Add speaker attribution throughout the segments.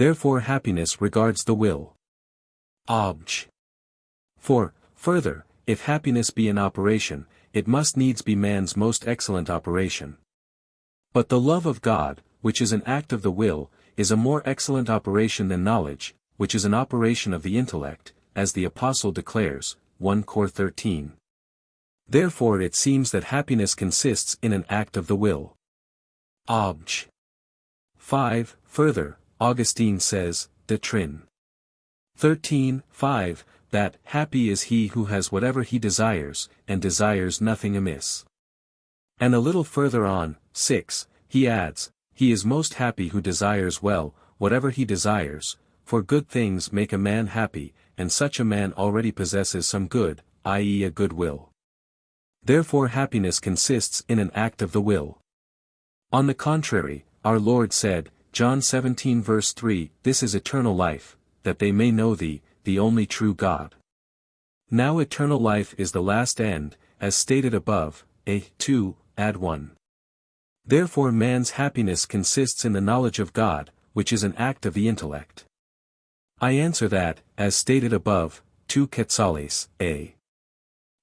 Speaker 1: Therefore happiness regards the will. Obj. For, further, if happiness be an operation, it must needs be man's most excellent operation. But the love of God, which is an act of the will, is a more excellent operation than knowledge, which is an operation of the intellect, as the Apostle declares, 1 Cor 13. Therefore it seems that happiness consists in an act of the will. Obj. 5. Further, Augustine says, De Trin. 13:5, that happy is he who has whatever he desires, and desires nothing amiss. And a little further on, 6, he adds, he is most happy who desires well, whatever he desires, for good things make a man happy, and such a man already possesses some good, i.e. a good will. Therefore happiness consists in an act of the will. On the contrary, our Lord said, John 17 verse 3, This is eternal life, that they may know thee, the only true God. Now eternal life is the last end, as stated above, a. 2, add 1. Therefore man's happiness consists in the knowledge of God, which is an act of the intellect. I answer that, as stated above, 2 Quetzales, a.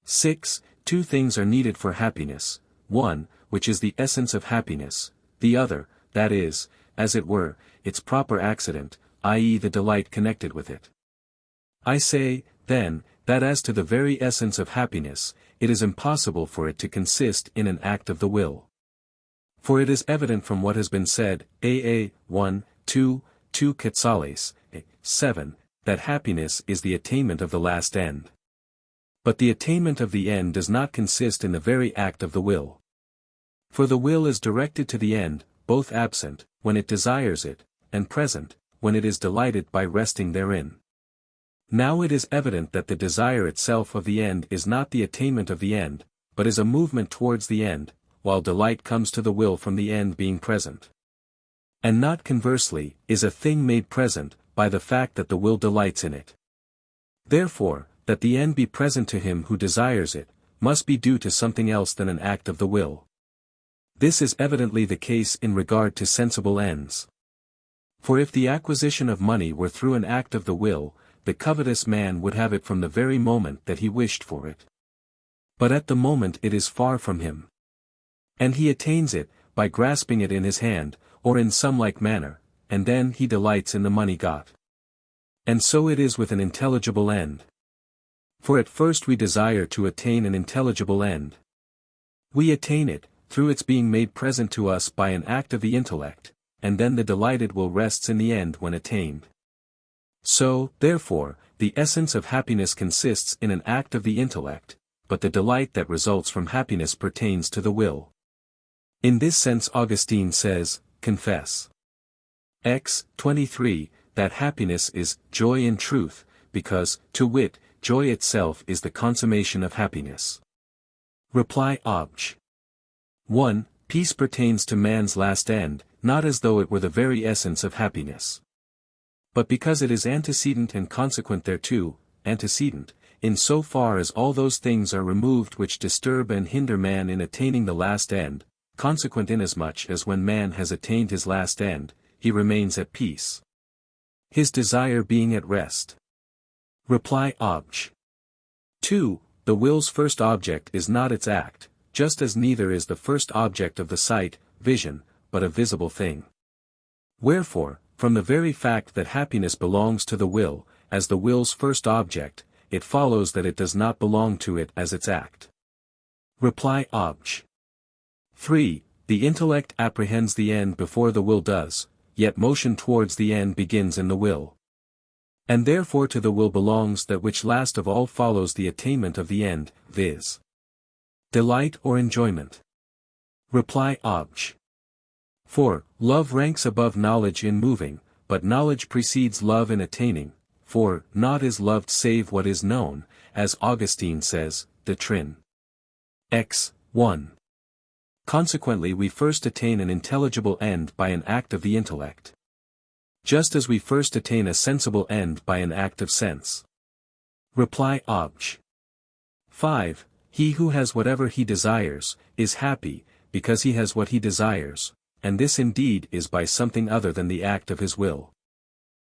Speaker 1: 6, two things are needed for happiness, one, which is the essence of happiness, the other, that is, as it were, its proper accident, i.e. the delight connected with it. I say, then, that as to the very essence of happiness, it is impossible for it to consist in an act of the will. For it is evident from what has been said, a. 1, 2 Quetzales, 7, that happiness is the attainment of the last end. But the attainment of the end does not consist in the very act of the will. For the will is directed to the end, both absent, when it desires it, and present, when it is delighted by resting therein. Now it is evident that the desire itself of the end is not the attainment of the end, but is a movement towards the end, while delight comes to the will from the end being present. And not conversely, is a thing made present, by the fact that the will delights in it. Therefore, that the end be present to him who desires it, must be due to something else than an act of the will. This is evidently the case in regard to sensible ends. For if the acquisition of money were through an act of the will, the covetous man would have it from the very moment that he wished for it. But at the moment it is far from him. And he attains it, by grasping it in his hand, or in some like manner, and then he delights in the money got. And so it is with an intelligible end. For at first we desire to attain an intelligible end. We attain it, through its being made present to us by an act of the intellect, and then the delighted will rests in the end when attained. So, therefore, the essence of happiness consists in an act of the intellect, but the delight that results from happiness pertains to the will. In this sense Augustine says, Confess. X. 23, that happiness is joy in truth, because, to wit, joy itself is the consummation of happiness. Reply Obj. 1. Peace pertains to man's last end, not as though it were the very essence of happiness, but because it is antecedent and consequent thereto, antecedent, in so far as all those things are removed which disturb and hinder man in attaining the last end, consequent inasmuch as when man has attained his last end, he remains at peace, his desire being at rest. Reply Obj. 2. The will's first object is not its act, just as neither is the first object of the sight, vision, but a visible thing. Wherefore, from the very fact that happiness belongs to the will, as the will's first object, it follows that it does not belong to it as its act. Reply Obj. 3. The intellect apprehends the end before the will does, yet motion towards the end begins in the will. And therefore to the will belongs that which last of all follows the attainment of the end, viz. Delight or enjoyment. Reply Obj. 4. Love ranks above knowledge in moving, but knowledge precedes love in attaining, for naught is loved save what is known, as Augustine says, De Trin. X. 1. Consequently we first attain an intelligible end by an act of the intellect, just as we first attain a sensible end by an act of sense. Reply Obj. 5. He who has whatever he desires, is happy, because he has what he desires, and this indeed is by something other than the act of his will.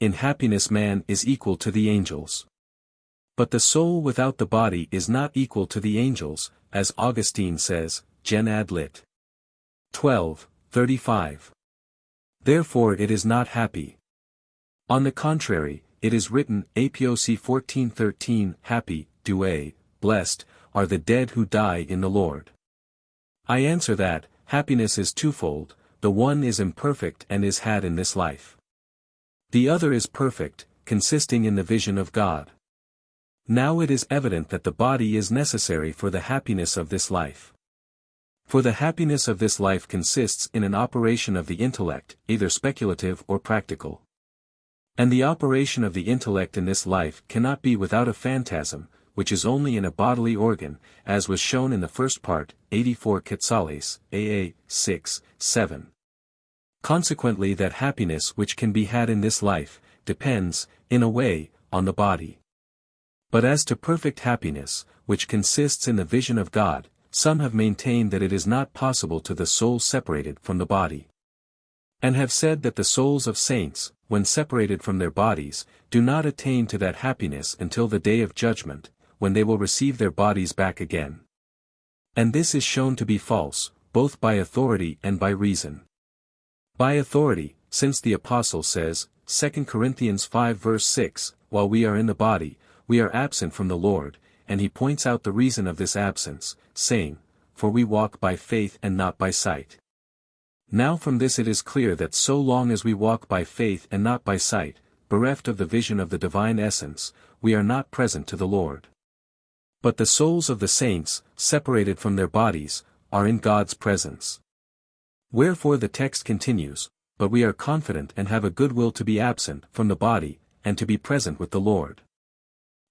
Speaker 1: in happiness man is equal to the angels. But the soul without the body is not equal to the angels, as Augustine says, Gen. Ad lit. 12, 35. Therefore it is not happy. On the contrary, it is written, Apos 14:13, happy, doué, blessed, are the dead who die in the Lord. I answer that, happiness is twofold, the one is imperfect and is had in this life. The other is perfect, consisting in the vision of God. Now it is evident that the body is necessary for the happiness of this life. For the happiness of this life consists in an operation of the intellect, either speculative or practical. And the operation of the intellect in this life cannot be without a phantasm, which is only in a bodily organ, as was shown in the first part, 84 Quetzales, AA, 6, 7. Consequently that happiness which can be had in this life, depends, in a way, on the body. But as to perfect happiness, which consists in the vision of God, some have maintained that it is not possible to the soul separated from the body. And have said that the souls of saints, when separated from their bodies, do not attain to that happiness until the day of judgment, when they will receive their bodies back again. And this is shown to be false, both by authority and by reason. By authority, since the Apostle says, 2 Corinthians 5 verse 6, while we are in the body, we are absent from the Lord, and he points out the reason of this absence, saying, For we walk by faith and not by sight. Now from this it is clear that so long as we walk by faith and not by sight, bereft of the vision of the divine essence, we are not present to the Lord. But the souls of the saints, separated from their bodies, are in God's presence. Wherefore the text continues, But we are confident and have a good will to be absent from the body, and to be present with the Lord.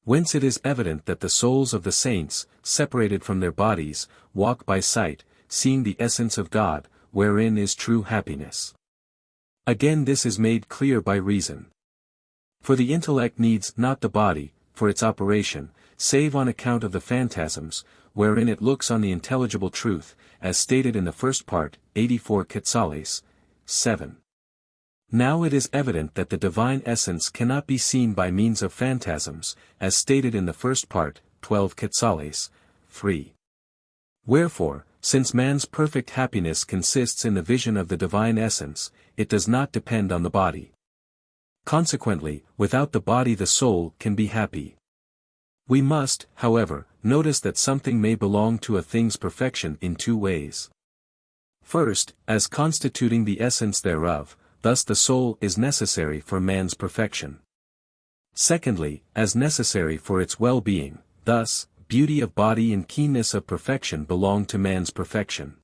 Speaker 1: Whence it is evident that the souls of the saints, separated from their bodies, walk by sight, seeing the essence of God, wherein is true happiness. Again this is made clear by reason. For the intellect needs not the body, for its operation, save on account of the phantasms, wherein it looks on the intelligible truth, as stated in the first part, 84 Quetzales, 7. Now it is evident that the divine essence cannot be seen by means of phantasms, as stated in the first part, 12 Quetzales, 3. Wherefore, since man's perfect happiness consists in the vision of the divine essence, it does not depend on the body. Consequently, without the body the soul can be happy. We must, however, notice that something may belong to a thing's perfection in two ways. First, as constituting the essence thereof, thus the soul is necessary for man's perfection. Secondly, as necessary for its well-being, thus, beauty of body and keenness of perfection belong to man's perfection.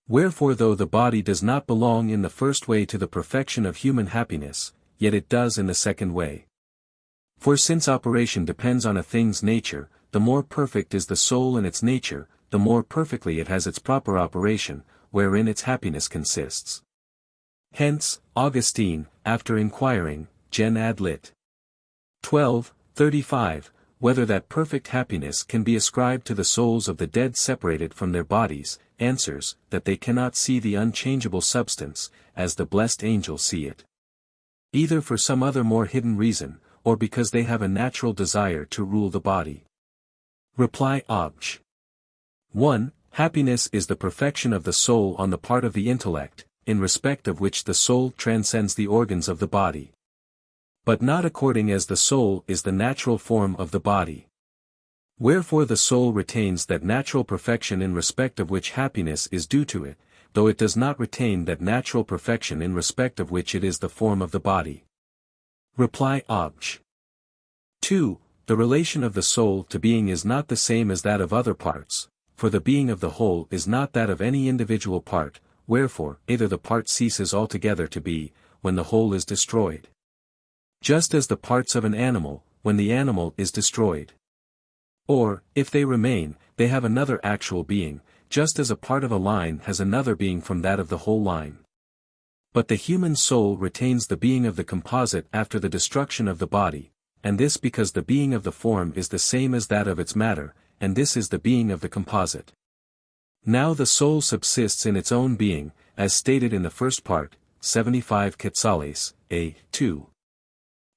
Speaker 1: Wherefore though the body does not belong in the first way to the perfection of human happiness, yet it does in the second way. For since operation depends on a thing's nature, the more perfect is the soul in its nature, the more perfectly it has its proper operation, wherein its happiness consists. Hence, Augustine, after inquiring, Gen. Ad lit. 12, 35, whether that perfect happiness can be ascribed to the souls of the dead separated from their bodies, answers, that they cannot see the unchangeable substance, as the blessed angels see it. Either for some other more hidden reason, or because they have a natural desire to rule the body. Reply Obj. 1. Happiness is the perfection of the soul on the part of the intellect, in respect of which the soul transcends the organs of the body. But not according as the soul is the natural form of the body. Wherefore the soul retains that natural perfection in respect of which happiness is due to it, though it does not retain that natural perfection in respect of which it is the form of the body. Reply Obj. 2. The relation of the soul to being is not the same as that of other parts, for the being of the whole is not that of any individual part, wherefore either the part ceases altogether to be, when the whole is destroyed. Just as the parts of an animal, when the animal is destroyed. Or, if they remain, they have another actual being, just as a part of a line has another being from that of the whole line. But the human soul retains the being of the composite after the destruction of the body, and this because the being of the form is the same as that of its matter, and this is the being of the composite. Now the soul subsists in its own being, as stated in the first part, 75 Quetzales, a. 2.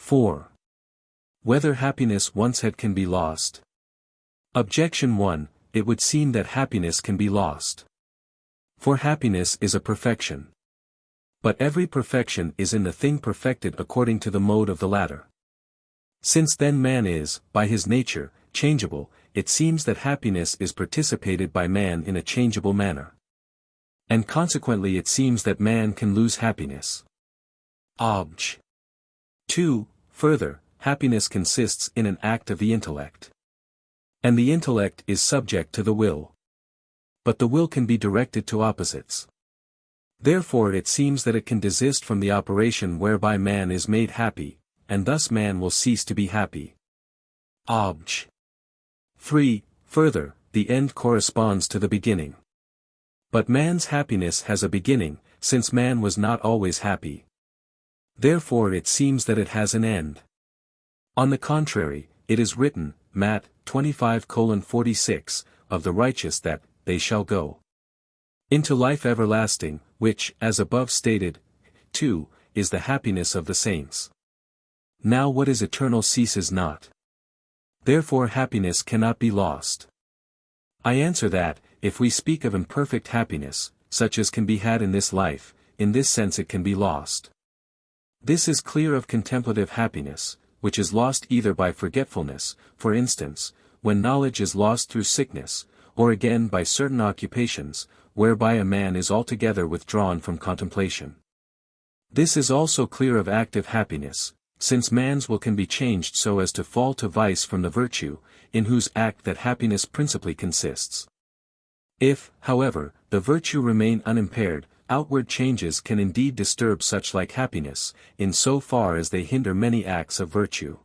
Speaker 1: 4. Whether happiness once had can be lost. Objection 1, it would seem that happiness can be lost. For happiness is a perfection. But every perfection is in the thing perfected according to the mode of the latter. Since then man is, by his nature, changeable, it seems that happiness is participated by man in a changeable manner. And consequently it seems that man can lose happiness. Obj. 2. Further, happiness consists in an act of the intellect. And the intellect is subject to the will. But the will can be directed to opposites. Therefore it seems that it can desist from the operation whereby man is made happy, and thus man will cease to be happy. Obj. 3. Further, the end corresponds to the beginning. But man's happiness has a beginning, since man was not always happy. Therefore it seems that it has an end. On the contrary, it is written, Matt. 25:46, of the righteous that, they shall go into life everlasting, which, as above stated, 2, is the happiness of the saints. Now what is eternal ceases not. Therefore happiness cannot be lost. I answer that, if we speak of imperfect happiness, such as can be had in this life, in this sense it can be lost. This is clear of contemplative happiness, which is lost either by forgetfulness, for instance, when knowledge is lost through sickness, or again by certain occupations, whereby a man is altogether withdrawn from contemplation. This is also clear of active happiness, since man's will can be changed so as to fall to vice from the virtue, in whose act that happiness principally consists. If, however, the virtue remain unimpaired, outward changes can indeed disturb such like happiness, in so far as they hinder many acts of virtue.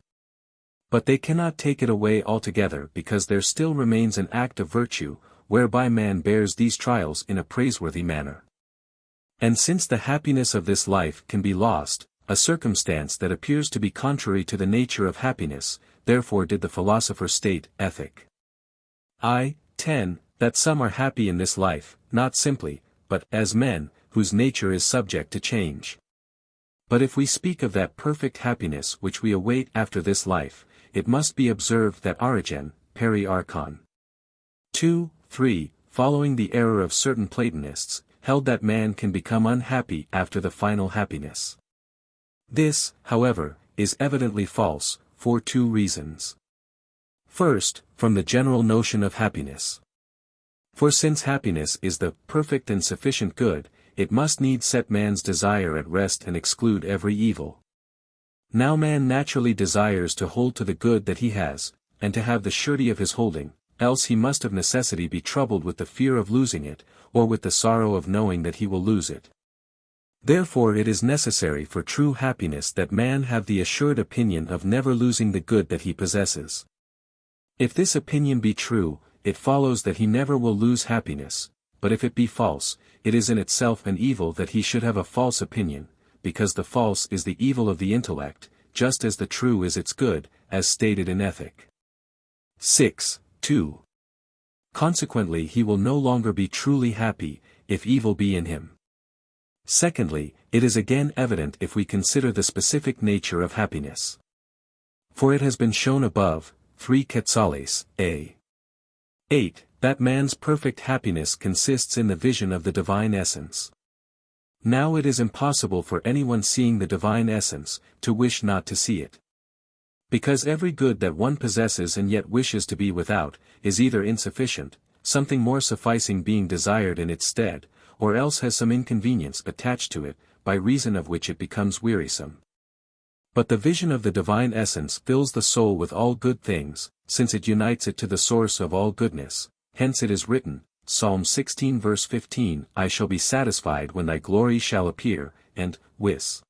Speaker 1: But they cannot take it away altogether because there still remains an act of virtue, whereby man bears these trials in a praiseworthy manner. And since the happiness of this life can be lost, a circumstance that appears to be contrary to the nature of happiness, therefore did the philosopher state, Ethic. I. 10, that some are happy in this life, not simply, but as men, whose nature is subject to change. But if we speak of that perfect happiness which we await after this life, it must be observed that Origen, Peri Archon 2, 3, following the error of certain Platonists, held that man can become unhappy after the final happiness. This, however, is evidently false, for 2 reasons. First, from the general notion of happiness. For since happiness is the perfect and sufficient good, it must needs set man's desire at rest and exclude every evil. Now man naturally desires to hold to the good that he has, and to have the surety of his holding, else he must of necessity be troubled with the fear of losing it, or with the sorrow of knowing that he will lose it. Therefore it is necessary for true happiness that man have the assured opinion of never losing the good that he possesses. If this opinion be true, it follows that he never will lose happiness, but if it be false, it is in itself an evil that he should have a false opinion, because the false is the evil of the intellect, just as the true is its good, as stated in Ethic. 6, 2. Consequently he will no longer be truly happy, if evil be in him. Secondly, it is again evident if we consider the specific nature of happiness. For it has been shown above, 3 Quetzales, a. 8, that man's perfect happiness consists in the vision of the divine essence. Now it is impossible for anyone seeing the divine essence, to wish not to see it. Because every good that one possesses and yet wishes to be without, is either insufficient, something more sufficing being desired in its stead, or else has some inconvenience attached to it, by reason of which it becomes wearisome. But the vision of the divine essence fills the soul with all good things, since it unites it to the source of all goodness, hence it is written, Psalm 16 verse 15, I shall be satisfied when thy glory shall appear, and, Wis.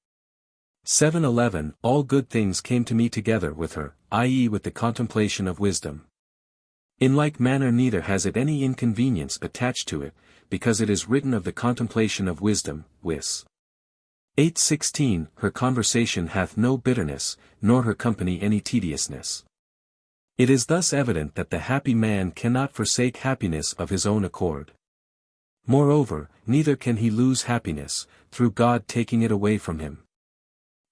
Speaker 1: 7:11, all good things came to me together with her, i.e. with the contemplation of wisdom. In like manner neither has it any inconvenience attached to it, because it is written of the contemplation of wisdom, Wis. 8:16, her conversation hath no bitterness, nor her company any tediousness. It is thus evident that the happy man cannot forsake happiness of his own accord. Moreover, neither can he lose happiness, through God taking it away from him.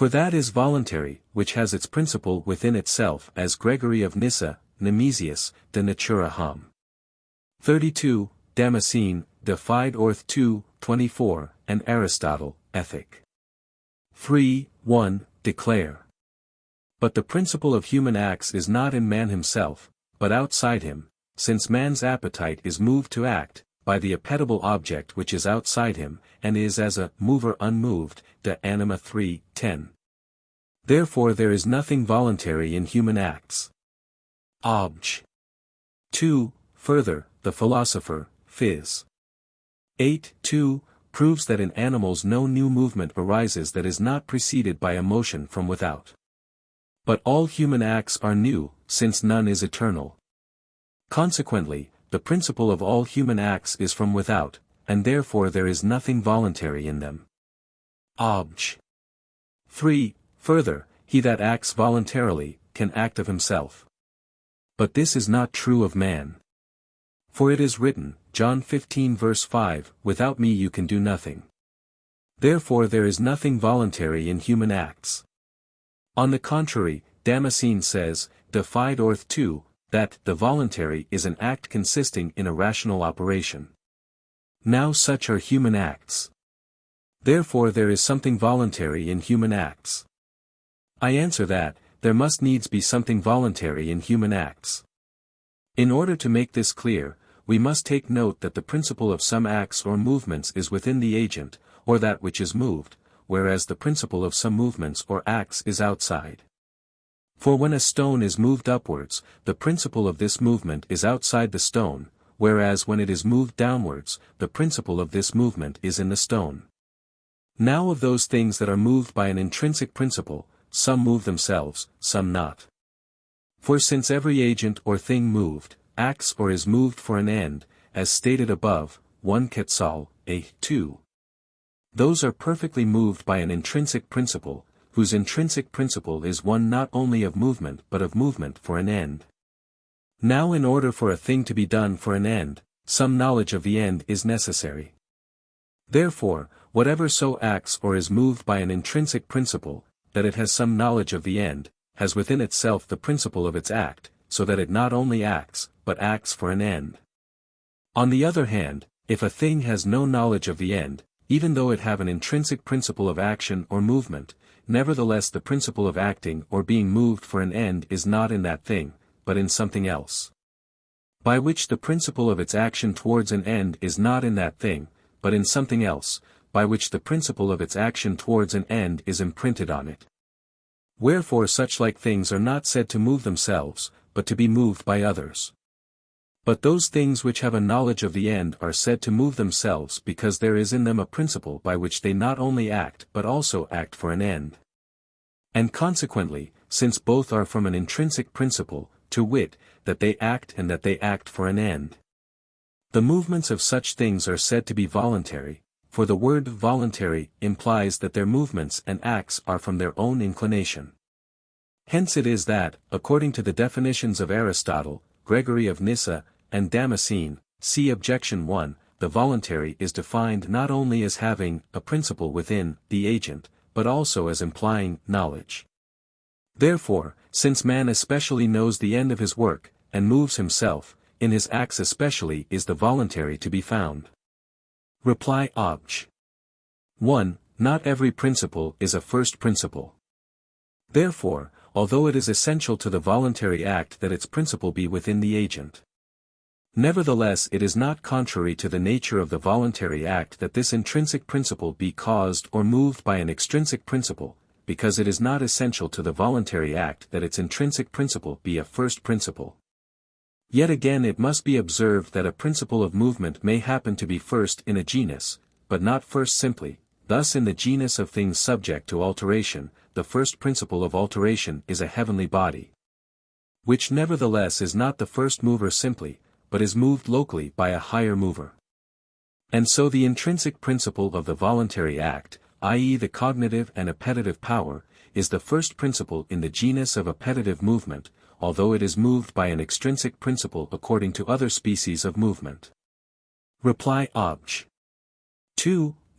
Speaker 1: For that is voluntary, which has its principle within itself, as Gregory of Nyssa, Nemesius, de Natura Hom. 32, Damascene, de Fide Orth 2, 24, and Aristotle, Ethic. 3, 1, declare. But the principle of human acts is not in man himself, but outside him, since man's appetite is moved to act, by the appetible object which is outside him, and is as a mover unmoved, de Anima 3, 10. Therefore there is nothing voluntary in human acts. Obj. 2, further, the philosopher, Phys. 8, 2, proves that in animals no new movement arises that is not preceded by a motion from without. But all human acts are new, since none is eternal. Consequently, the principle of all human acts is from without, and therefore there is nothing voluntary in them. Obj. 3, further, he that acts voluntarily, can act of himself. But this is not true of man. For it is written, John 15 verse 5, without me you can do nothing. Therefore there is nothing voluntary in human acts. On the contrary, Damascene says, de Fide Orth 2, that the voluntary is an act consisting in a rational operation. Now such are human acts. Therefore there is something voluntary in human acts. I answer that, there must needs be something voluntary in human acts. In order to make this clear, we must take note that the principle of some acts or movements is within the agent, or that which is moved, whereas the principle of some movements or acts is outside. For when a stone is moved upwards, the principle of this movement is outside the stone, whereas when it is moved downwards, the principle of this movement is in the stone. Now of those things that are moved by an intrinsic principle, some move themselves, some not. For since every agent or thing moved, acts or is moved for an end, as stated above, 1 Quetzal, a. 2. Those are perfectly moved by an intrinsic principle, whose intrinsic principle is one not only of movement but of movement for an end. Now in order for a thing to be done for an end, some knowledge of the end is necessary. Therefore, whatever so acts or is moved by an intrinsic principle, that it has some knowledge of the end, has within itself the principle of its act, so that it not only acts, but acts for an end. On the other hand, if a thing has no knowledge of the end, even though it have an intrinsic principle of action or movement, nevertheless the principle of acting or being moved for an end is not in that thing, but in something else. By which the principle of its action towards an end is not in that thing, but in something else, by which the principle of its action towards an end is imprinted on it. Wherefore such like things are not said to move themselves, but to be moved by others. But those things which have a knowledge of the end are said to move themselves because there is in them a principle by which they not only act but also act for an end. And consequently, since both are from an intrinsic principle, to wit, that they act and that they act for an end, the movements of such things are said to be voluntary, for the word voluntary implies that their movements and acts are from their own inclination. Hence it is that, according to the definitions of Aristotle, Gregory of Nyssa, and Damascene, see objection 1, the voluntary is defined not only as having a principle within the agent, but also as implying knowledge. Therefore, since man especially knows the end of his work, and moves himself, in his acts especially is the voluntary to be found. Reply Obj. 1. Not every principle is a first principle. Therefore, although it is essential to the voluntary act that its principle be within the agent, nevertheless it is not contrary to the nature of the voluntary act that this intrinsic principle be caused or moved by an extrinsic principle, because it is not essential to the voluntary act that its intrinsic principle be a first principle. Yet again it must be observed that a principle of movement may happen to be first in a genus, but not first simply. Thus in the genus of things subject to alteration, the first principle of alteration is a heavenly body, which nevertheless is not the first mover simply, but is moved locally by a higher mover. And so the intrinsic principle of the voluntary act, i.e. the cognitive and appetitive power, is the first principle in the genus of appetitive movement, although it is moved by an extrinsic principle according to other species of movement. Reply Obj. 2.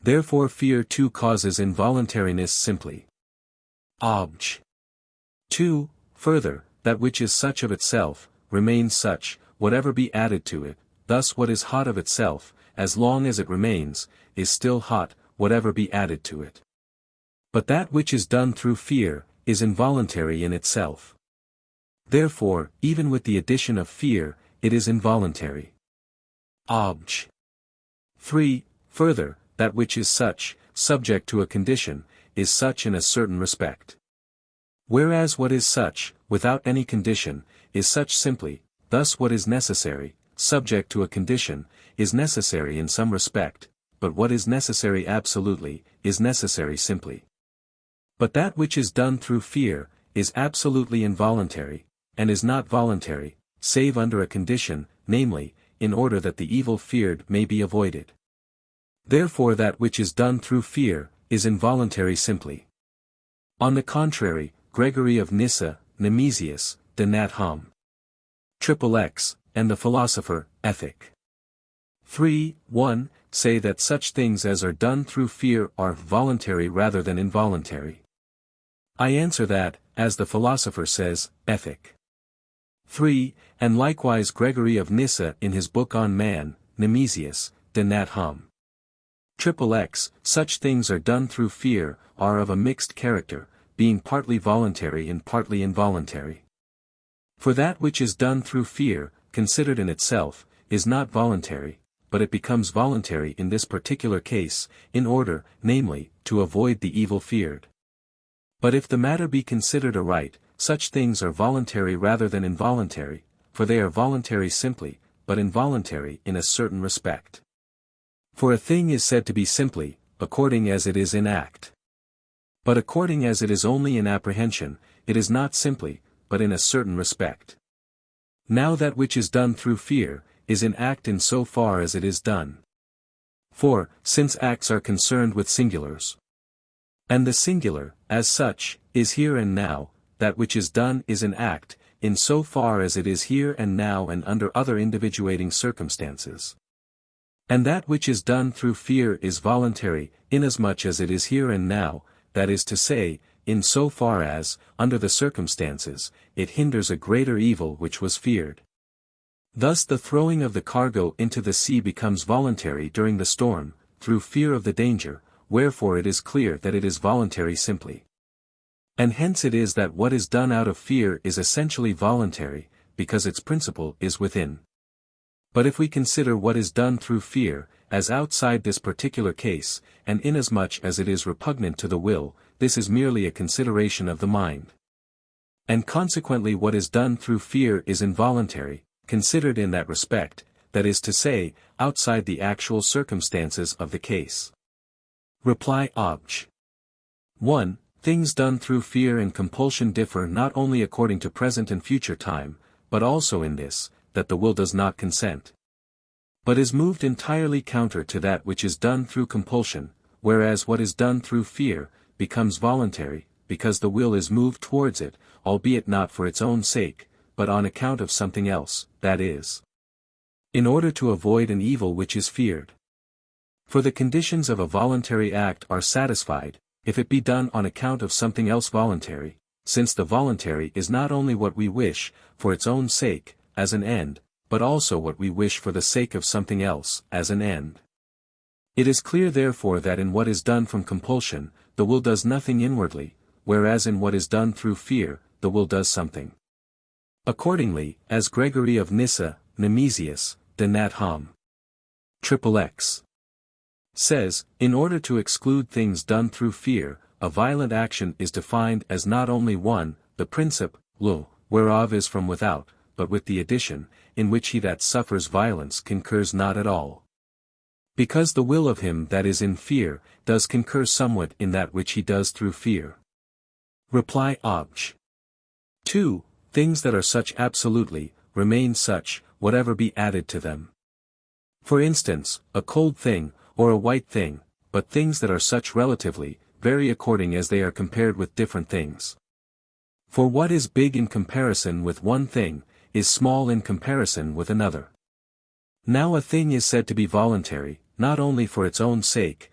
Speaker 1: Therefore fear too causes involuntariness simply. Obj. 2. Further, that which is such of itself, remains such, whatever be added to it, thus what is hot of itself, as long as it remains, is still hot, whatever be added to it. But that which is done through fear, is involuntary in itself. Therefore, even with the addition of fear, it is involuntary. Obj. 3. Further, that which is such, subject to a condition, is such in a certain respect. Whereas what is such, without any condition, is such simply, thus what is necessary, subject to a condition, is necessary in some respect, but what is necessary absolutely, is necessary simply. But that which is done through fear, is absolutely involuntary, and is not voluntary, save under a condition, namely, in order that the evil feared may be avoided. Therefore that which is done through fear, is involuntary simply. On the contrary, Gregory of Nyssa, Nemesius, De Nat Hom. XXX, and the philosopher, Ethic. 3:1, say that such things as are done through fear are voluntary rather than involuntary. I answer that, as the philosopher says, Ethic. 3, and likewise Gregory of Nyssa in his book on man, Nemesius, De Nat Hom. XXX, such things are done through fear, are of a mixed character, being partly voluntary and partly involuntary. For that which is done through fear, considered in itself, is not voluntary, but it becomes voluntary in this particular case, in order, namely, to avoid the evil feared. But if the matter be considered aright, such things are voluntary rather than involuntary, for they are voluntary simply, but involuntary in a certain respect. For a thing is said to be simply, according as it is in act. But according as it is only in apprehension, it is not simply, but in a certain respect. Now that which is done through fear, is in act in so far as it is done. For, since acts are concerned with singulars, and the singular, as such, is here and now, that which is done is in act, in so far as it is here and now and under other individuating circumstances. And that which is done through fear is voluntary, inasmuch as it is here and now, that is to say, in so far as, under the circumstances, it hinders a greater evil which was feared. Thus the throwing of the cargo into the sea becomes voluntary during the storm, through fear of the danger, wherefore it is clear that it is voluntary simply. And hence it is that what is done out of fear is essentially voluntary, because its principle is within. But if we consider what is done through fear, as outside this particular case, and inasmuch as it is repugnant to the will, this is merely a consideration of the mind. And consequently what is done through fear is involuntary, considered in that respect, that is to say, outside the actual circumstances of the case. Reply Obj. 1. Things done through fear and compulsion differ not only according to present and future time, but also in this, that the will does not consent, but is moved entirely counter to that which is done through compulsion, whereas what is done through fear, becomes voluntary, because the will is moved towards it, albeit not for its own sake, but on account of something else, that is, in order to avoid an evil which is feared. For the conditions of a voluntary act are satisfied, if it be done on account of something else voluntary, since the voluntary is not only what we wish, for its own sake, as an end, but also what we wish for the sake of something else, as an end. It is clear therefore that in what is done from compulsion, the will does nothing inwardly, whereas in what is done through fear, the will does something. Accordingly, as Gregory of Nyssa, Nemesius, De Nat Hom. XXX. says, in order to exclude things done through fear, a violent action is defined as not only one, the princip, lo, whereof is from without, but with the addition, in which he that suffers violence concurs not at all. Because the will of him that is in fear, does concur somewhat in that which he does through fear. Reply Obj. 2. Things that are such absolutely, remain such, whatever be added to them. For instance, a cold thing, or a white thing, but things that are such relatively, vary according as they are compared with different things. For what is big in comparison with one thing, is small in comparison with another. Now a thing is said to be voluntary, not only for its own sake,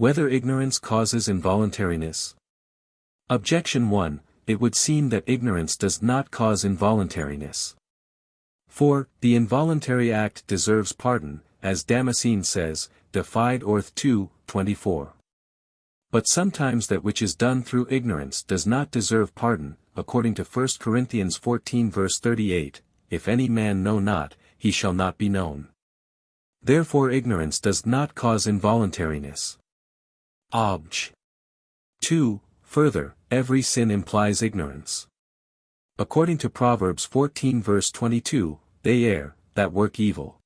Speaker 1: Whether ignorance causes involuntariness? Objection 1. It would seem that ignorance does not cause involuntariness. For, the involuntary act deserves pardon, as Damascene says, De Fide Orth 2:24. But sometimes that which is done through ignorance does not deserve pardon, according to 1 Corinthians 14 verse 38, If any man know not, he shall not be known. Therefore ignorance does not cause involuntariness. Obj. 2. Further, every sin implies ignorance. According to Proverbs 14 verse 22, they err, that work evil.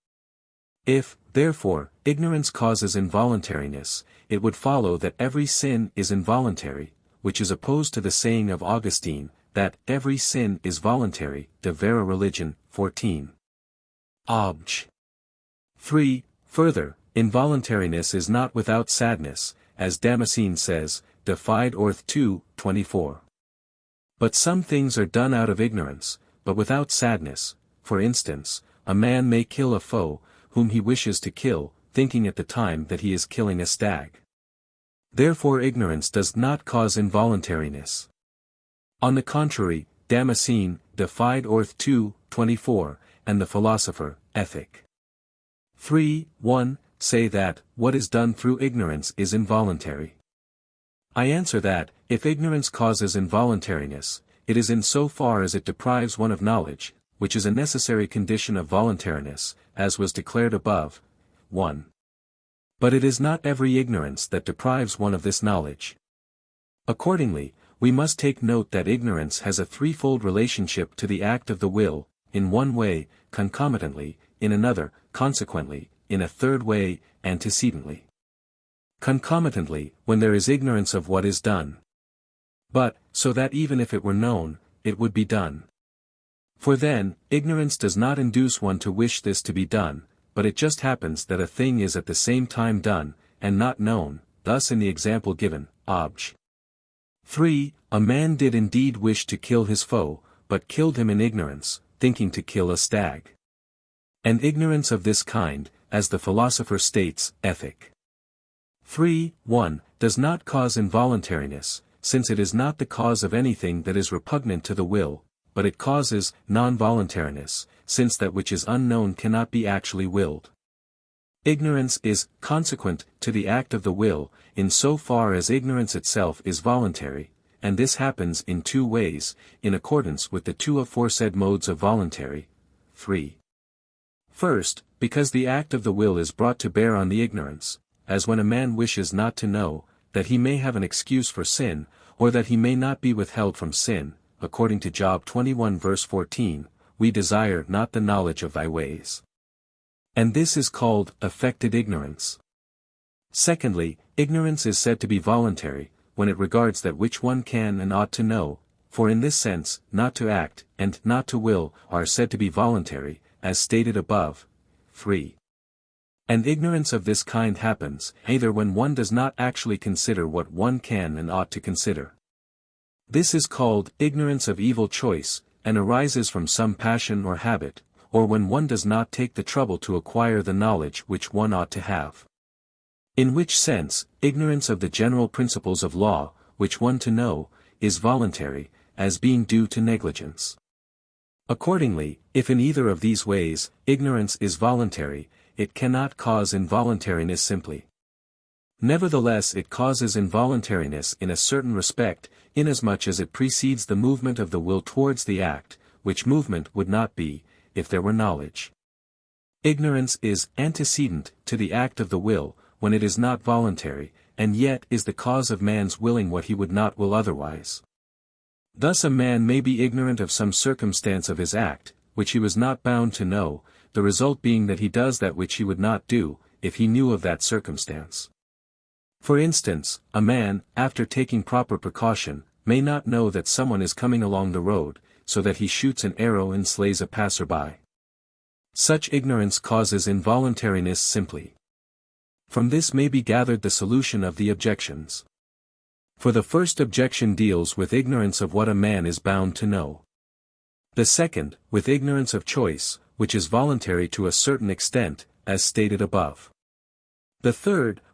Speaker 1: If, therefore, ignorance causes involuntariness, it would follow that every sin is involuntary, which is opposed to the saying of Augustine, that every sin is voluntary, De Vera Religion, 14. Obj. 3. Further, involuntariness is not without sadness, as Damascene says, De Fide Orth 2:24. But some things are done out of ignorance, but without sadness. For instance, a man may kill a foe, whom he wishes to kill, thinking at the time that he is killing a stag. Therefore ignorance does not cause involuntariness. On the contrary, Damascene, De Fide Orth 2:24, and the philosopher, Ethic. 3:1, say that, what is done through ignorance is involuntary. I answer that, if ignorance causes involuntariness, it is in so far as it deprives one of knowledge, which is a necessary condition of voluntariness, as was declared above. 1. But it is not every ignorance that deprives one of this knowledge. Accordingly, we must take note that ignorance has a threefold relationship to the act of the will, in one way, concomitantly, in another, consequently, in a third way, antecedently. Concomitantly, when there is ignorance of what is done. But, so that even if it were known, it would be done. For then, ignorance does not induce one to wish this to be done, but it just happens that a thing is at the same time done, and not known, thus in the example given, Obj. 3, a man did indeed wish to kill his foe, but killed him in ignorance, thinking to kill a stag. And ignorance of this kind, as the philosopher states, Ethic. 3:1, does not cause involuntariness, since it is not the cause of anything that is repugnant to the will, but it causes non-voluntariness, since that which is unknown cannot be actually willed. Ignorance is consequent to the act of the will, in so far as ignorance itself is voluntary, and this happens in two ways, in accordance with the two aforesaid modes of voluntary. 3. First, because the act of the will is brought to bear on the ignorance, as when a man wishes not to know, that he may have an excuse for sin, or that he may not be withheld from sin, according to Job 21 verse 14, we desire not the knowledge of thy ways. And this is called affected ignorance. Secondly, ignorance is said to be voluntary, when it regards that which one can and ought to know, for in this sense, not to act, and not to will, are said to be voluntary, as stated above. 3. And ignorance of this kind happens, either when one does not actually consider what one can and ought to consider. This is called ignorance of evil choice, and arises from some passion or habit, or when one does not take the trouble to acquire the knowledge which one ought to have. In which sense, ignorance of the general principles of law, which one to know, is voluntary, as being due to negligence. Accordingly, if in either of these ways, ignorance is voluntary, it cannot cause involuntariness simply. Nevertheless it causes involuntariness in a certain respect, inasmuch as it precedes the movement of the will towards the act, which movement would not be, if there were knowledge. Ignorance is antecedent to the act of the will, when it is not voluntary, and yet is the cause of man's willing what he would not will otherwise. Thus a man may be ignorant of some circumstance of his act, which he was not bound to know, the result being that he does that which he would not do, if he knew of that circumstance. For instance, a man, after taking proper precaution, may not know that someone is coming along the road, so that he shoots an arrow and slays a passerby. Such ignorance causes involuntariness simply. From this may be gathered the solution of the objections. For the first objection deals with ignorance of what a man is bound to know. The second, with ignorance of choice, which is voluntary to a certain extent, as stated above. The third,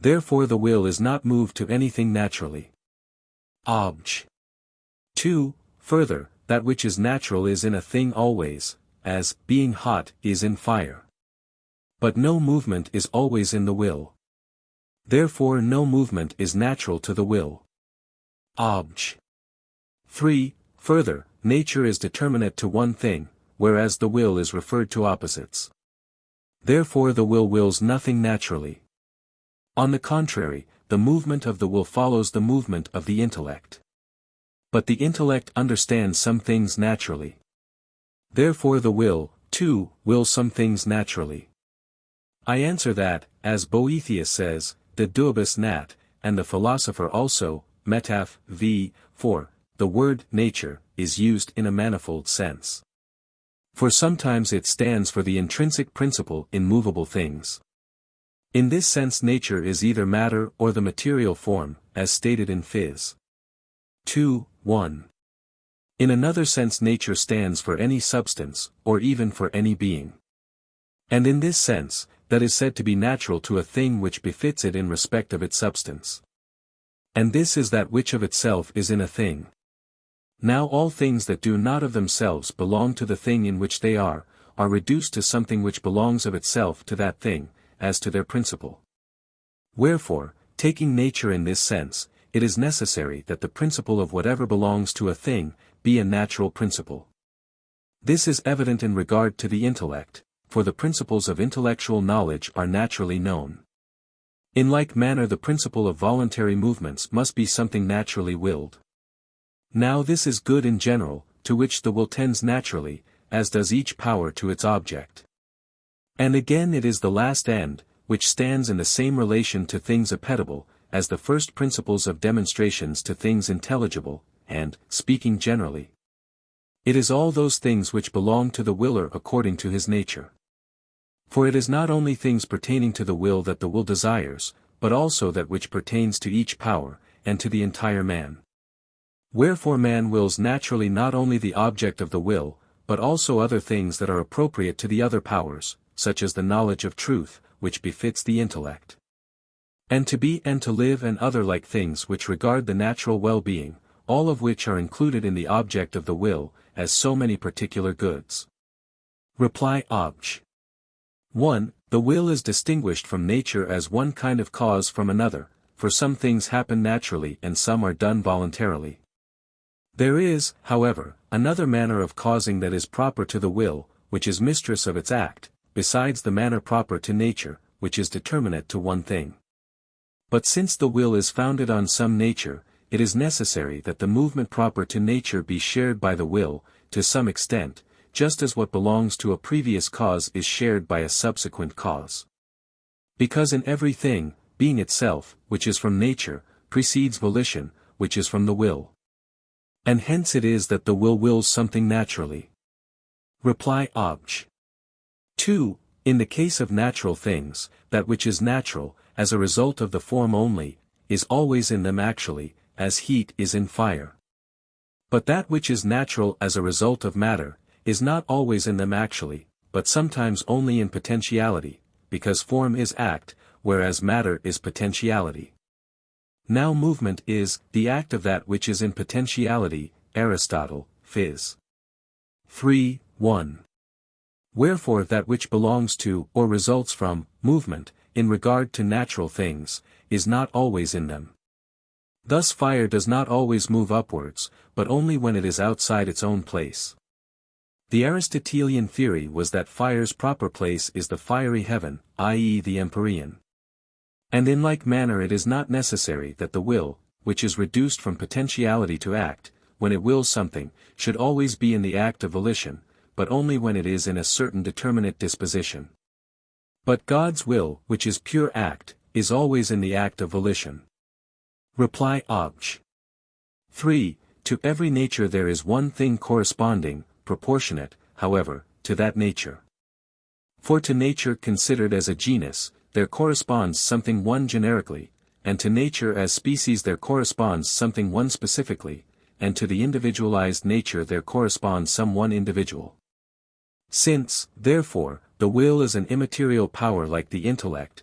Speaker 1: Therefore the will is not moved to anything naturally. Obj. 2. Further, that which is natural is in a thing always, as, being hot, is in fire. But no movement is always in the will. Therefore no movement is natural to the will. Obj. 3. Further, nature is determinate to one thing, whereas the will is referred to opposites. Therefore the will wills nothing naturally. On the contrary, the movement of the will follows the movement of the intellect. But the intellect understands some things naturally. Therefore the will, too, wills some things naturally. I answer that, as Boethius says, de duibus nat, and the philosopher also, metaph. v. 4, the word nature is used in a manifold sense. For sometimes it stands for the intrinsic principle in movable things. In this sense nature is either matter or the material form, as stated in Phys. 2, 1. In another sense nature stands for any substance, or even for any being. And in this sense, that is said to be natural to a thing which befits it in respect of its substance. And this is that which of itself is in a thing. Now all things that do not of themselves belong to the thing in which they are reduced to something which belongs of itself to that thing, as to their principle. Wherefore, taking nature in this sense, it is necessary that the principle of whatever belongs to a thing, be a natural principle. This is evident in regard to the intellect, for the principles of intellectual knowledge are naturally known. In like manner the principle of voluntary movements must be something naturally willed. Now this is good in general, to which the will tends naturally, as does each power to its object. And again it is the last end, which stands in the same relation to things appetible, as the first principles of demonstrations to things intelligible, and, speaking generally, it is all those things which belong to the willer according to his nature. For it is not only things pertaining to the will that the will desires, but also that which pertains to each power, and to the entire man. Wherefore man wills naturally not only the object of the will, but also other things that are appropriate to the other powers, such as the knowledge of truth, which befits the intellect. And to be and to live and other like things which regard the natural well-being, all of which are included in the object of the will, as so many particular goods. Reply Obj. 1. The will is distinguished from nature as one kind of cause from another, for some things happen naturally and some are done voluntarily. There is, however, another manner of causing that is proper to the will, which is mistress of its act, besides the manner proper to nature, which is determinate to one thing. But since the will is founded on some nature, it is necessary that the movement proper to nature be shared by the will, to some extent, just as what belongs to a previous cause is shared by a subsequent cause. Because in every thing, being itself, which is from nature, precedes volition, which is from the will. And hence it is that the will wills something naturally. Reply Obj. 2. In the case of natural things, that which is natural, as a result of the form only, is always in them actually, as heat is in fire. But that which is natural as a result of matter, is not always in them actually, but sometimes only in potentiality, because form is act, whereas matter is potentiality. Now movement is the act of that which is in potentiality, Aristotle, Phys. 3, 1. Wherefore that which belongs to, or results from, movement, in regard to natural things, is not always in them. Thus fire does not always move upwards, but only when it is outside its own place. The Aristotelian theory was that fire's proper place is the fiery heaven, i.e. the empyrean. And in like manner it is not necessary that the will, which is reduced from potentiality to act, when it wills something, should always be in the act of volition, but only when it is in a certain determinate disposition. But God's will, which is pure act, is always in the act of volition. Reply Obj. 3. To every nature there is one thing corresponding, proportionate, however, to that nature. For to nature considered as a genus, there corresponds something one generically, and to nature as species there corresponds something one specifically, and to the individualized nature there corresponds some one individual. Since, therefore, the will is an immaterial power like the intellect,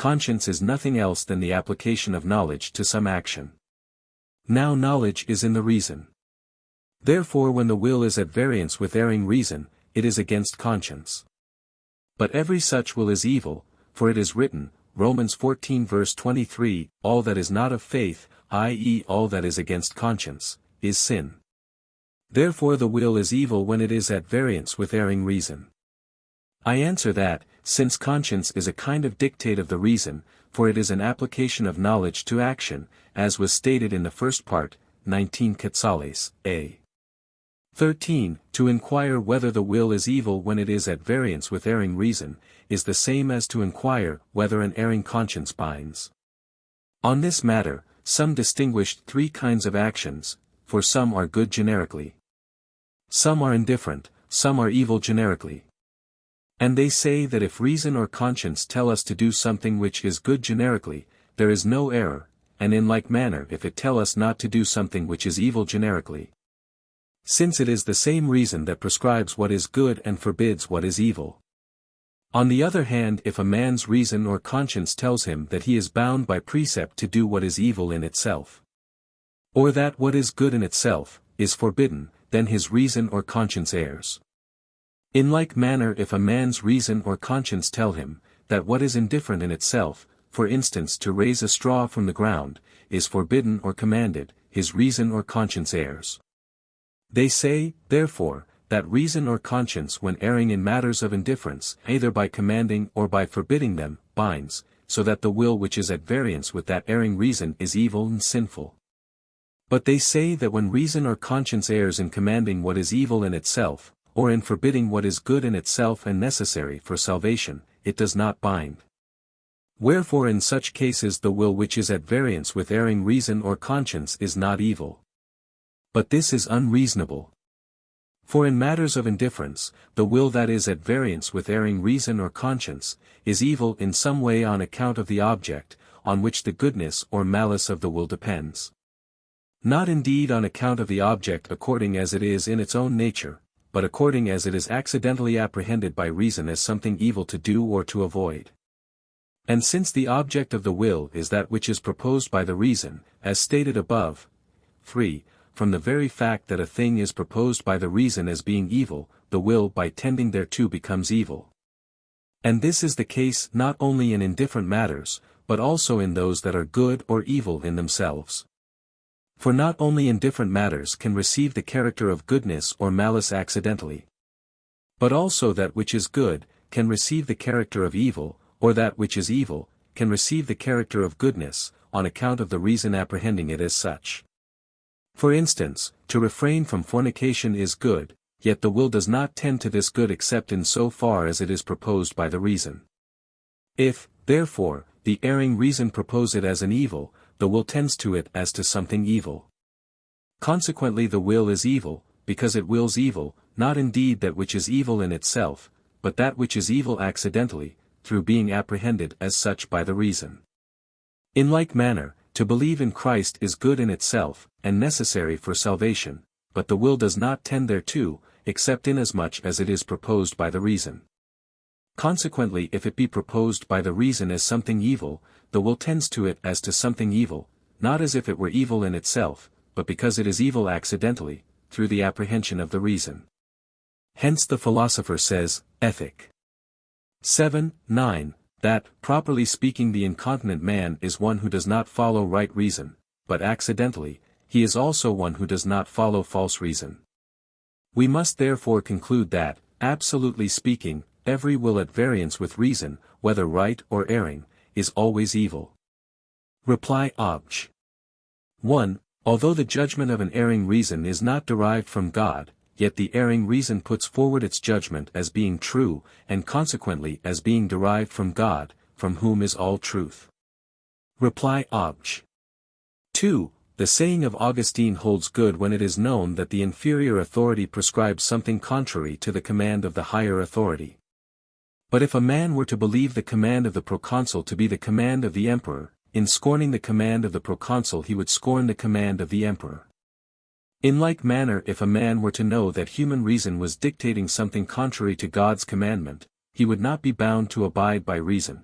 Speaker 1: conscience is nothing else than the application of knowledge to some action. Now knowledge is in the reason. Therefore when the will is at variance with erring reason, it is against conscience. But every such will is evil, for it is written, Romans 14 verse 23, all that is not of faith, i.e. all that is against conscience, is sin. Therefore the will is evil when it is at variance with erring reason. I answer that, since conscience is a kind of dictate of the reason, for it is an application of knowledge to action, as was stated in the first part, 19 Quetzales, a. 13, to inquire whether the will is evil when it is at variance with erring reason, is the same as to inquire whether an erring conscience binds. On this matter, some distinguished three kinds of actions, for some are good generically. Some are indifferent, some are evil generically. And they say that if reason or conscience tell us to do something which is good generically, there is no error, and in like manner if it tell us not to do something which is evil generically. Since it is the same reason that prescribes what is good and forbids what is evil. On the other hand, if a man's reason or conscience tells him that he is bound by precept to do what is evil in itself, or that what is good in itself is forbidden, then his reason or conscience errs. In like manner if a man's reason or conscience tell him, that what is indifferent in itself, for instance to raise a straw from the ground, is forbidden or commanded, his reason or conscience errs. They say, therefore, that reason or conscience when erring in matters of indifference, either by commanding or by forbidding them, binds, so that the will which is at variance with that erring reason is evil and sinful. But they say that when reason or conscience errs in commanding what is evil in itself, or in forbidding what is good in itself and necessary for salvation, it does not bind. Wherefore in such cases the will which is at variance with erring reason or conscience is not evil. But this is unreasonable. For in matters of indifference, the will that is at variance with erring reason or conscience, is evil in some way on account of the object, on which the goodness or malice of the will depends. Not indeed on account of the object according as it is in its own nature, but according as it is accidentally apprehended by reason as something evil to do or to avoid. And since the object of the will is that which is proposed by the reason, as stated above, 3, from the very fact that a thing is proposed by the reason as being evil, the will by tending thereto becomes evil. And this is the case not only in indifferent matters, but also in those that are good or evil in themselves. For not only indifferent matters can receive the character of goodness or malice accidentally, but also that which is good, can receive the character of evil, or that which is evil, can receive the character of goodness, on account of the reason apprehending it as such. For instance, to refrain from fornication is good, yet the will does not tend to this good except in so far as it is proposed by the reason. If, therefore, the erring reason propose it as an evil, the will tends to it as to something evil. Consequently the will is evil, because it wills evil, not indeed that which is evil in itself, but that which is evil accidentally, through being apprehended as such by the reason. In like manner, to believe in Christ is good in itself, and necessary for salvation, but the will does not tend thereto, except inasmuch as it is proposed by the reason. Consequently if it be proposed by the reason as something evil, the will tends to it as to something evil, not as if it were evil in itself, but because it is evil accidentally, through the apprehension of the reason. Hence the philosopher says, Ethic. 7:9, that, properly speaking the incontinent man is one who does not follow right reason, but accidentally, he is also one who does not follow false reason. We must therefore conclude that, absolutely speaking, every will at variance with reason, whether right or erring, is always evil. Reply Obj. 1. Although the judgment of an erring reason is not derived from God, yet the erring reason puts forward its judgment as being true, and consequently as being derived from God, from whom is all truth. Reply Obj. 2. The saying of Augustine holds good when it is known that the inferior authority prescribes something contrary to the command of the higher authority. But if a man were to believe the command of the proconsul to be the command of the emperor, in scorning the command of the proconsul he would scorn the command of the emperor. In like manner if a man were to know that human reason was dictating something contrary to God's commandment, he would not be bound to abide by reason,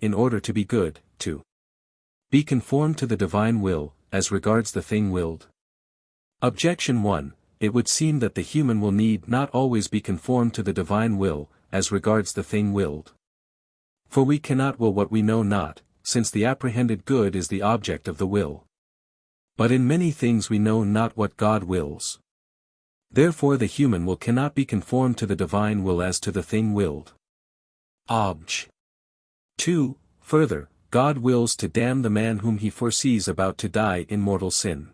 Speaker 1: in order to be good, to be conformed to the divine will, as regards the thing willed. Objection 1. It would seem that the human will need not always be conformed to the divine will, as regards the thing willed. For we cannot will what we know not, since the apprehended good is the object of the will. But in many things we know not what God wills. Therefore the human will cannot be conformed to the divine will as to the thing willed. Obj. 2. Further, God wills to damn the man whom he foresees about to die in mortal sin.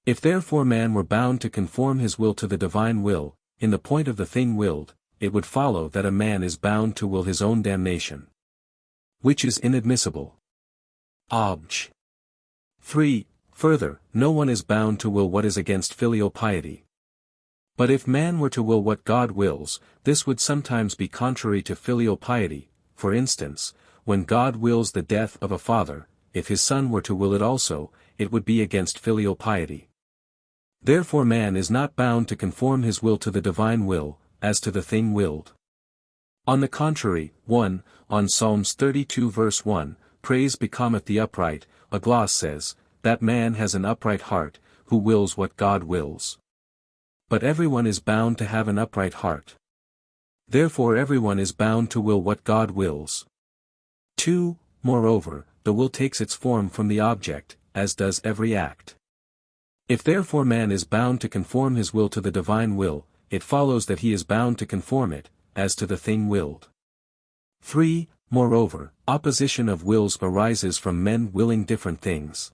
Speaker 1: If therefore man were bound to conform his will to the divine will, in the point of the thing willed, it would follow that a man is bound to will his own damnation, which is inadmissible. Obj. 3. Further, no one is bound to will what is against filial piety. But if man were to will what God wills, this would sometimes be contrary to filial piety. For instance, when God wills the death of a father, if his son were to will it also, it would be against filial piety. Therefore man is not bound to conform his will to the divine will, as to the thing willed. On the contrary, 1, on Psalms 32 verse 1, praise becometh the upright, a gloss says, that man has an upright heart, who wills what God wills. But everyone is bound to have an upright heart. Therefore everyone is bound to will what God wills. 2. Moreover, the will takes its form from the object, as does every act. If therefore man is bound to conform his will to the divine will, it follows that he is bound to conform it, as to the thing willed. 3. Moreover, opposition of wills arises from men willing different things.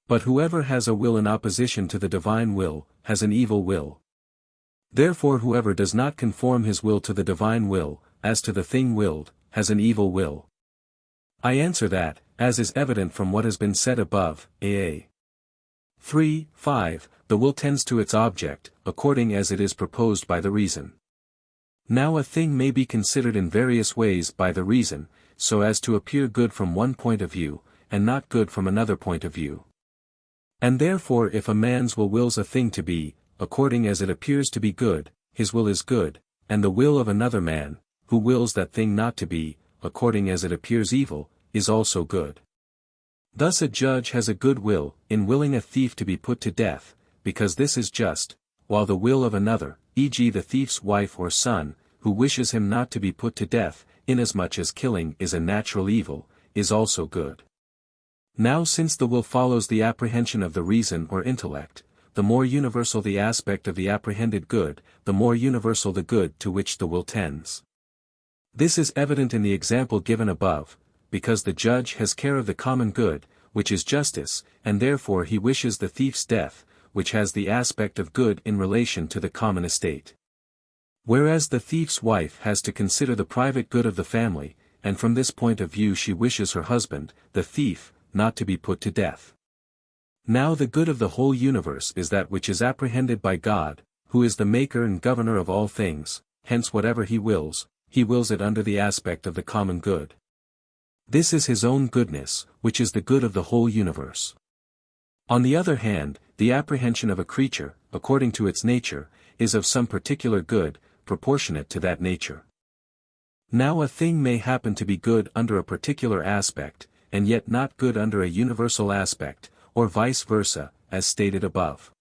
Speaker 1: But whoever has a will in opposition to the divine will, has an evil will. Therefore whoever does not conform his will to the divine will, as to the thing willed, has an evil will. I answer that, as is evident from what has been said above, a. 3, 5, the will tends to its object, according as it is proposed by the reason. Now a thing may be considered in various ways by the reason, so as to appear good from one point of view, and not good from another point of view. And therefore if a man's will wills a thing to be, according as it appears to be good, his will is good, and the will of another man, who wills that thing not to be, according as it appears evil, is also good. Thus a judge has a good will, in willing a thief to be put to death, because this is just, while the will of another, e.g. the thief's wife or son, who wishes him not to be put to death, inasmuch as killing is a natural evil, is also good. Now since the will follows the apprehension of the reason or intellect, the more universal the aspect of the apprehended good, the more universal the good to which the will tends. This is evident in the example given above, because the judge has care of the common good, which is justice, and therefore he wishes the thief's death, which has the aspect of good in relation to the common estate. Whereas the thief's wife has to consider the private good of the family, and from this point of view she wishes her husband, the thief, not to be put to death. Now the good of the whole universe is that which is apprehended by God, who is the maker and governor of all things, hence whatever he wills it under the aspect of the common good. This is his own goodness, which is the good of the whole universe. On the other hand, the apprehension of a creature, according to its nature, is of some particular good, proportionate to that nature. Now a thing may happen to be good under a particular aspect, and yet not good under a universal aspect, or vice versa, as stated above.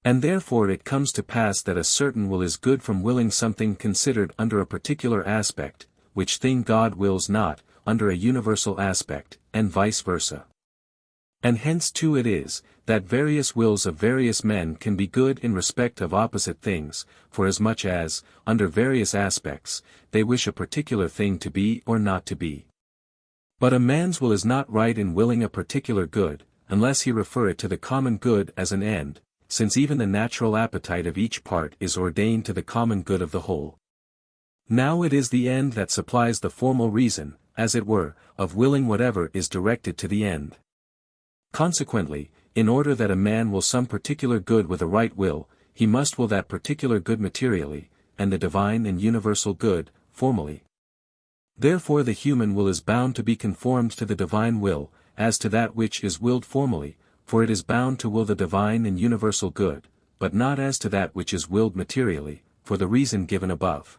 Speaker 1: And therefore it comes to pass that a certain will is good from willing something considered under a particular aspect, which thing God wills not, under a universal aspect, and vice versa. And hence too it is, that various wills of various men can be good in respect of opposite things, forasmuch as, under various aspects, they wish a particular thing to be or not to be. But a man's will is not right in willing a particular good, unless he refer it to the common good as an end, since even the natural appetite of each part is ordained to the common good of the whole. Now it is the end that supplies the formal reason, as it were, of willing whatever is directed to the end. Consequently, in order that a man will some particular good with a right will, he must will that particular good materially, and the divine and universal good, formally. Therefore the human will is bound to be conformed to the divine will, as to that which is willed formally, for it is bound to will the divine and universal good, but not as to that which is willed materially, for the reason given above.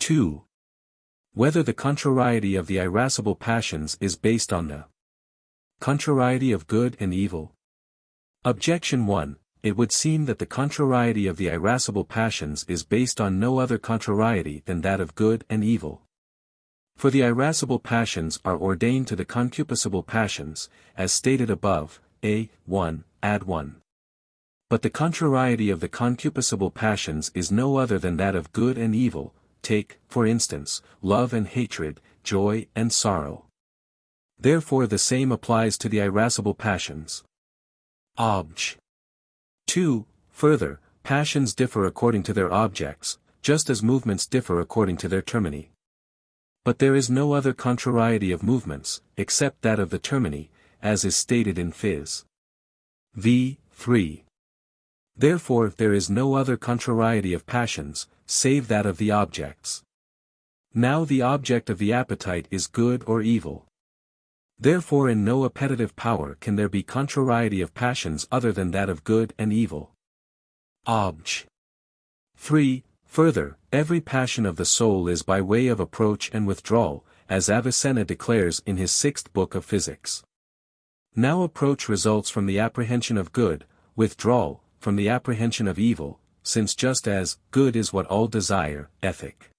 Speaker 1: 2. Whether the contrariety of the irascible passions is based on the contrariety of good and evil. Objection 1. It would seem that the contrariety of the irascible passions is based on no other contrariety than that of good and evil. For the irascible passions are ordained to the concupiscible passions, as stated above, a. 1, ad 1. But the contrariety of the concupiscible passions is no other than that of good and evil. Take, for instance, love and hatred, joy and sorrow. Therefore the same applies to the irascible passions. Obj. 2. Further, passions differ according to their objects, just as movements differ according to their termini. But there is no other contrariety of movements, except that of the termini, as is stated in Phys. v. 3. Therefore there is no other contrariety of passions, save that of the objects. Now the object of the appetite is good or evil. Therefore in no appetitive power can there be contrariety of passions other than that of good and evil. Obj. 3. Further, every passion of the soul is by way of approach and withdrawal, as Avicenna declares in his 6th book of Physics. Now approach results from the apprehension of good, withdrawal, from the apprehension of evil, since just as good is what all desire, Ethic.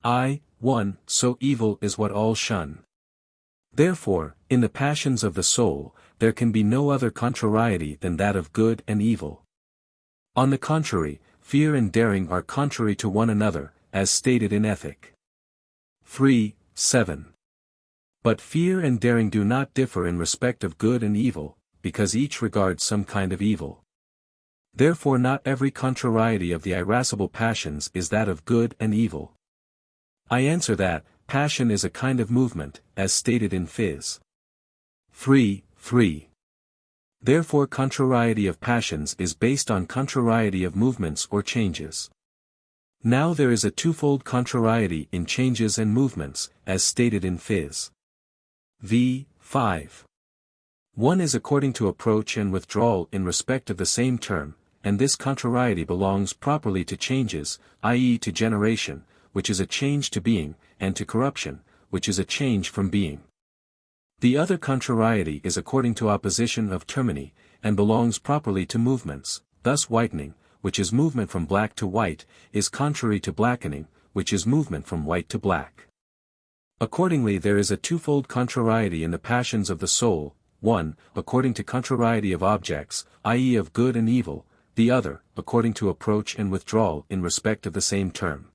Speaker 1: I.1, so evil is what all shun. Therefore, in the passions of the soul, there can be no other contrariety than that of good and evil. On the contrary, fear and daring are contrary to one another, as stated in Ethic. 3:7. But fear and daring do not differ in respect of good and evil, because each regards some kind of evil. Therefore not every contrariety of the irascible passions is that of good and evil. I answer that, passion is a kind of movement, as stated in Phys. 3:3. Therefore contrariety of passions is based on contrariety of movements or changes. Now there is a twofold contrariety in changes and movements, as stated in Phys. v. 5. One is according to approach and withdrawal in respect of the same term, and this contrariety belongs properly to changes, i.e. to generation, which is a change to being, and to corruption, which is a change from being. The other contrariety is according to opposition of termini, and belongs properly to movements, thus whitening, which is movement from black to white, is contrary to blackening, which is movement from white to black. Accordingly there is a twofold contrariety in the passions of the soul, one, according to contrariety of objects, i.e. of good and evil, the other, according to approach and withdrawal in respect of the same term.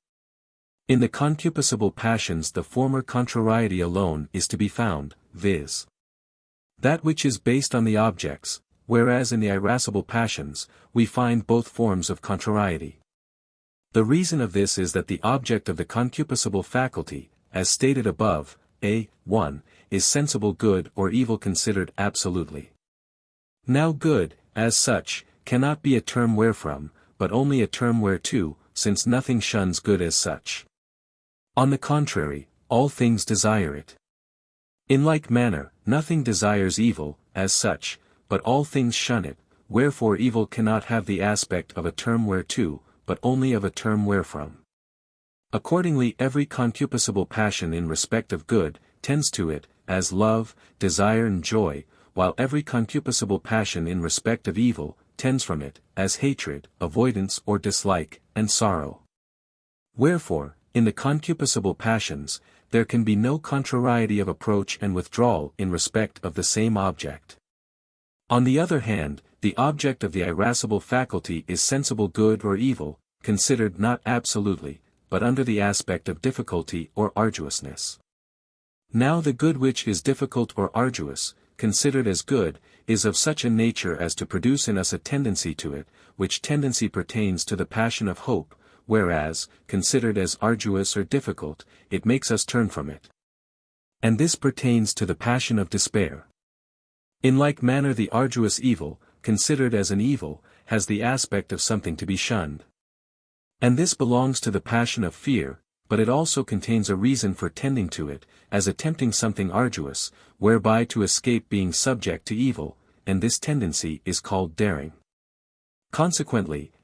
Speaker 1: In the concupiscible passions the former contrariety alone is to be found, viz. that which is based on the objects, whereas in the irascible passions, we find both forms of contrariety. The reason of this is that the object of the concupiscible faculty, as stated above, a.1, is sensible good or evil considered absolutely. Now good, as such, cannot be a term wherefrom, but only a term whereto, since nothing shuns good as such. On the contrary, all things desire it. In like manner, nothing desires evil, as such, but all things shun it, wherefore evil cannot have the aspect of a term whereto, but only of a term wherefrom. Accordingly every concupiscible passion in respect of good, tends to it, as love, desire and joy, while every concupiscible passion in respect of evil, tends from it, as hatred, avoidance or dislike, and sorrow. Wherefore, in the concupiscible passions, there can be no contrariety of approach and withdrawal in respect of the same object. On the other hand, the object of the irascible faculty is sensible good or evil, considered not absolutely, but under the aspect of difficulty or arduousness. Now the good which is difficult or arduous, considered as good, is of such a nature as to produce in us a tendency to it, which tendency pertains to the passion of hope, whereas, considered as arduous or difficult, it makes us turn from it. And this pertains to the passion of despair. In like manner the arduous evil, considered as an evil, has the aspect of something to be shunned. And this belongs to the passion of fear, but it also contains a reason for tending to it, as attempting something arduous, whereby to escape being subject to evil, and this tendency is called daring. Consequently,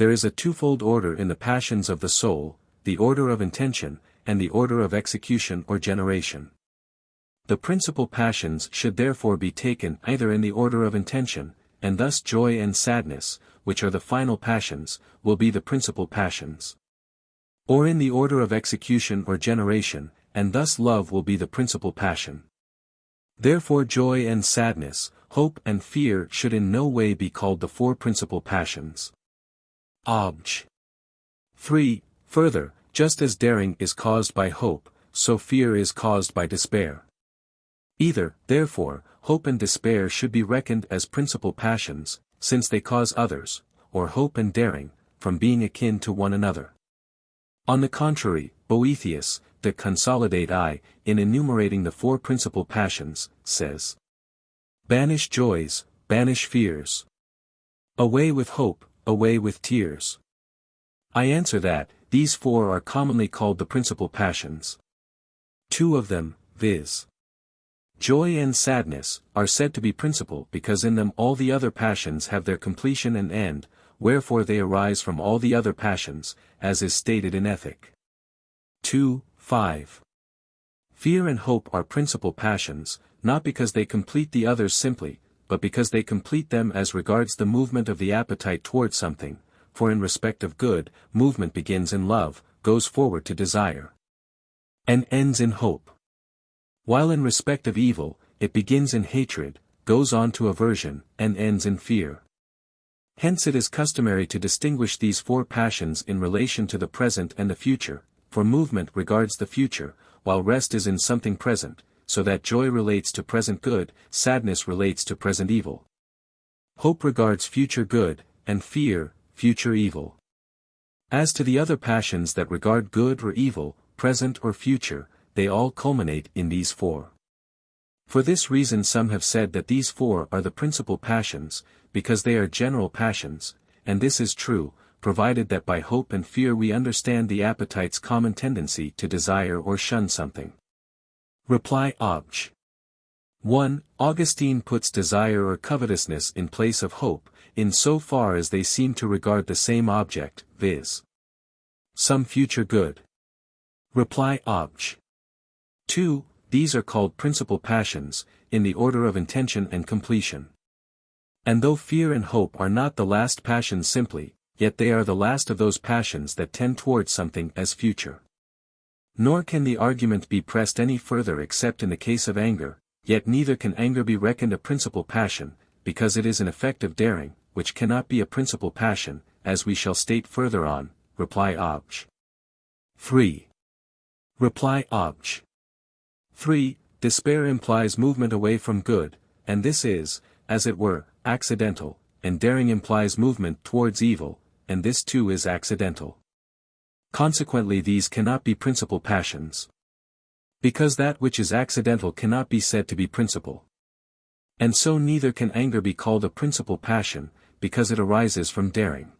Speaker 1: there is a twofold order in the passions of the soul, the order of intention, and the order of execution or generation. The principal passions should therefore be taken either in the order of intention, and thus joy and sadness, which are the final passions, will be the principal passions. Or in the order of execution or generation, and thus love will be the principal passion. Therefore joy and sadness, hope and fear should in no way be called the four principal passions. Obj. 3. Further, just as daring is caused by hope, so fear is caused by despair. Either, therefore, hope and despair should be reckoned as principal passions, since they cause others, or hope and daring, from being akin to one another. On the contrary, Boethius, de Consolidate I, in enumerating the four principal passions, says: banish joys, banish fears. Away with hope, away with tears. I answer that, these four are commonly called the principal passions. Two of them, viz. joy and sadness, are said to be principal because in them all the other passions have their completion and end, wherefore they arise from all the other passions, as is stated in Ethic. 2:5. Fear and hope are principal passions, not because they complete the others simply, but because they complete them as regards the movement of the appetite toward something, for in respect of good, movement begins in love, goes forward to desire, and ends in hope. While in respect of evil, it begins in hatred, goes on to aversion, and ends in fear. Hence it is customary to distinguish these four passions in relation to the present and the future, for movement regards the future, while rest is in something present, so that joy relates to present good, sadness relates to present evil. Hope regards future good, and fear, future evil. As to the other passions that regard good or evil, present or future, they all culminate in these four. For this reason some have said that these four are the principal passions, because they are general passions, and this is true, provided that by hope and fear we understand the appetite's common tendency to desire or shun something. Reply Obj. 1. Augustine puts desire or covetousness in place of hope, in so far as they seem to regard the same object, viz. some future good. Reply Obj. 2. These are called principal passions, in the order of intention and completion. And though fear and hope are not the last passions simply, yet they are the last of those passions that tend towards something as future. Nor can the argument be pressed any further except in the case of anger, yet neither can anger be reckoned a principal passion, because it is an effect of daring, which cannot be a principal passion, as we shall state further on. Reply Obj. 3. Reply Obj. 3. Despair implies movement away from good, and this is, as it were, accidental, and daring implies movement towards evil, and this too is accidental. Consequently these cannot be principal passions. Because that which is accidental cannot be said to be principal. And so neither can anger be called a principal passion, because it arises from daring.